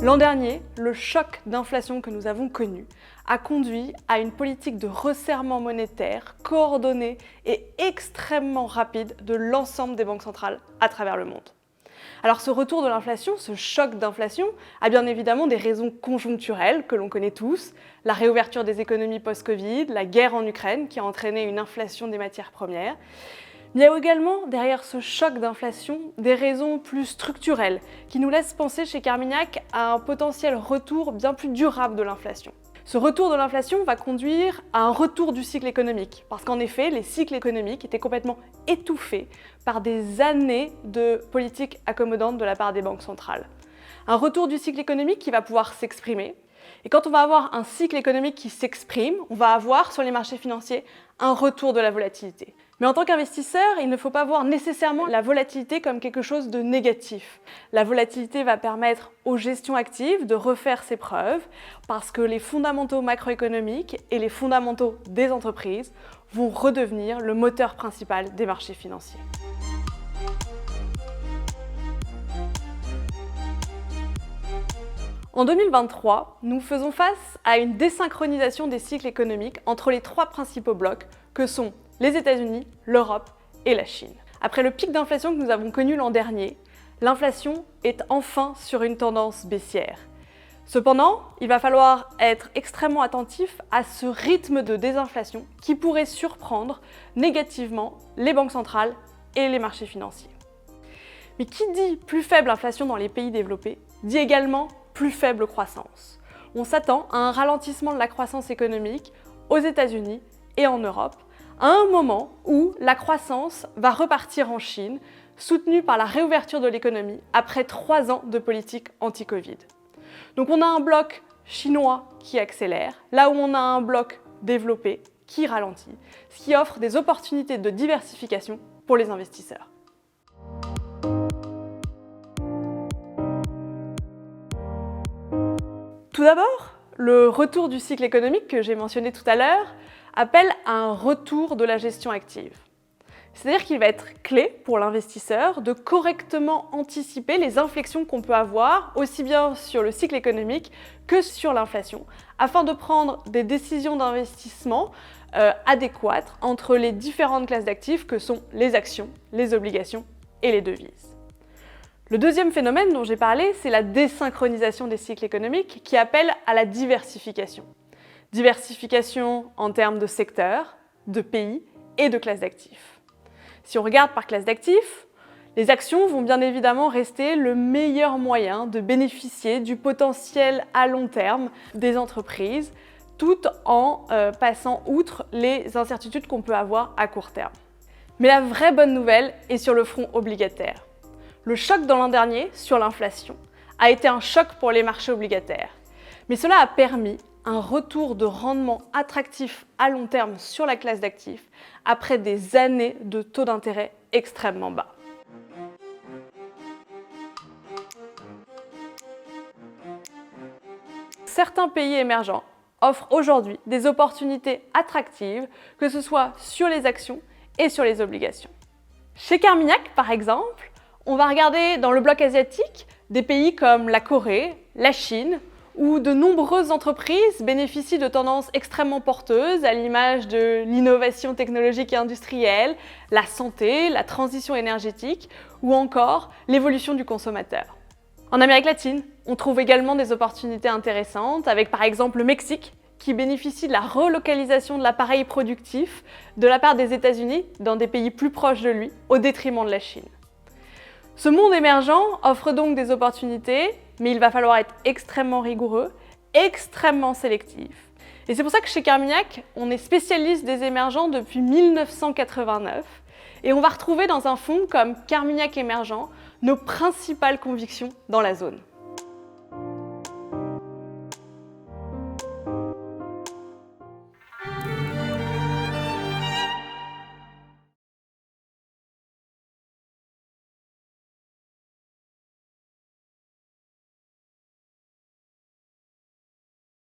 L'an dernier, le choc d'inflation que nous avons connu a conduit à une politique de resserrement monétaire coordonnée et extrêmement rapide de l'ensemble des banques centrales à travers le monde. Alors ce retour de l'inflation, ce choc d'inflation, a bien évidemment des raisons conjoncturelles que l'on connaît tous, la réouverture des économies post-Covid, la guerre en Ukraine qui a entraîné une inflation des matières premières. Mais il y a également derrière ce choc d'inflation des raisons plus structurelles qui nous laissent penser chez Carmignac à un potentiel retour bien plus durable de l'inflation. Ce retour de l'inflation va conduire à un retour du cycle économique, parce qu'en effet, les cycles économiques étaient complètement étouffés par des années de politique accommodante de la part des banques centrales. Un retour du cycle économique qui va pouvoir s'exprimer. Et quand on va avoir un cycle économique qui s'exprime, on va avoir sur les marchés financiers un retour de la volatilité. Mais en tant qu'investisseur, il ne faut pas voir nécessairement la volatilité comme quelque chose de négatif. La volatilité va permettre aux gestions actives de refaire ses preuves parce que les fondamentaux macroéconomiques et les fondamentaux des entreprises vont redevenir le moteur principal des marchés financiers. En 2023, nous faisons face à une désynchronisation des cycles économiques entre les trois principaux blocs que sont les États-Unis, l'Europe et la Chine. Après le pic d'inflation que nous avons connu l'an dernier, l'inflation est enfin sur une tendance baissière. Cependant, il va falloir être extrêmement attentif à ce rythme de désinflation qui pourrait surprendre négativement les banques centrales et les marchés financiers. Mais qui dit plus faible inflation dans les pays développés, dit également plus faible croissance. On s'attend à un ralentissement de la croissance économique aux États-Unis et en Europe, à un moment où la croissance va repartir en Chine, soutenue par la réouverture de l'économie après 3 ans de politique anti-Covid. Donc on a un bloc chinois qui accélère, là où on a un bloc développé qui ralentit, ce qui offre des opportunités de diversification pour les investisseurs. Tout d'abord, le retour du cycle économique que j'ai mentionné tout à l'heure appelle à un retour de la gestion active. C'est-à-dire qu'il va être clé pour l'investisseur de correctement anticiper les inflexions qu'on peut avoir, aussi bien sur le cycle économique que sur l'inflation, afin de prendre des décisions d'investissement adéquates entre les différentes classes d'actifs que sont les actions, les obligations et les devises. Le deuxième phénomène dont j'ai parlé, c'est la désynchronisation des cycles économiques qui appelle à la diversification. Diversification en termes de secteurs, de pays et de classes d'actifs. Si on regarde par classe d'actifs, les actions vont bien évidemment rester le meilleur moyen de bénéficier du potentiel à long terme des entreprises, tout en passant outre les incertitudes qu'on peut avoir à court terme. Mais la vraie bonne nouvelle est sur le front obligataire. Le choc dans l'an dernier sur l'inflation a été un choc pour les marchés obligataires, mais cela a permis un retour de rendement attractif à long terme sur la classe d'actifs après des années de taux d'intérêt extrêmement bas. Certains pays émergents offrent aujourd'hui des opportunités attractives, que ce soit sur les actions et sur les obligations. Chez Carmignac, par exemple, on va regarder dans le bloc asiatique des pays comme la Corée, la Chine, où de nombreuses entreprises bénéficient de tendances extrêmement porteuses à l'image de l'innovation technologique et industrielle, la santé, la transition énergétique ou encore l'évolution du consommateur. En Amérique latine, on trouve également des opportunités intéressantes avec par exemple le Mexique qui bénéficie de la relocalisation de l'appareil productif de la part des États-Unis dans des pays plus proches de lui au détriment de la Chine. Ce monde émergent offre donc des opportunités, mais il va falloir être extrêmement rigoureux, extrêmement sélectif. Et c'est pour ça que chez Carmignac, on est spécialiste des émergents depuis 1989 et on va retrouver dans un fonds comme Carmignac Émergent nos principales convictions dans la zone.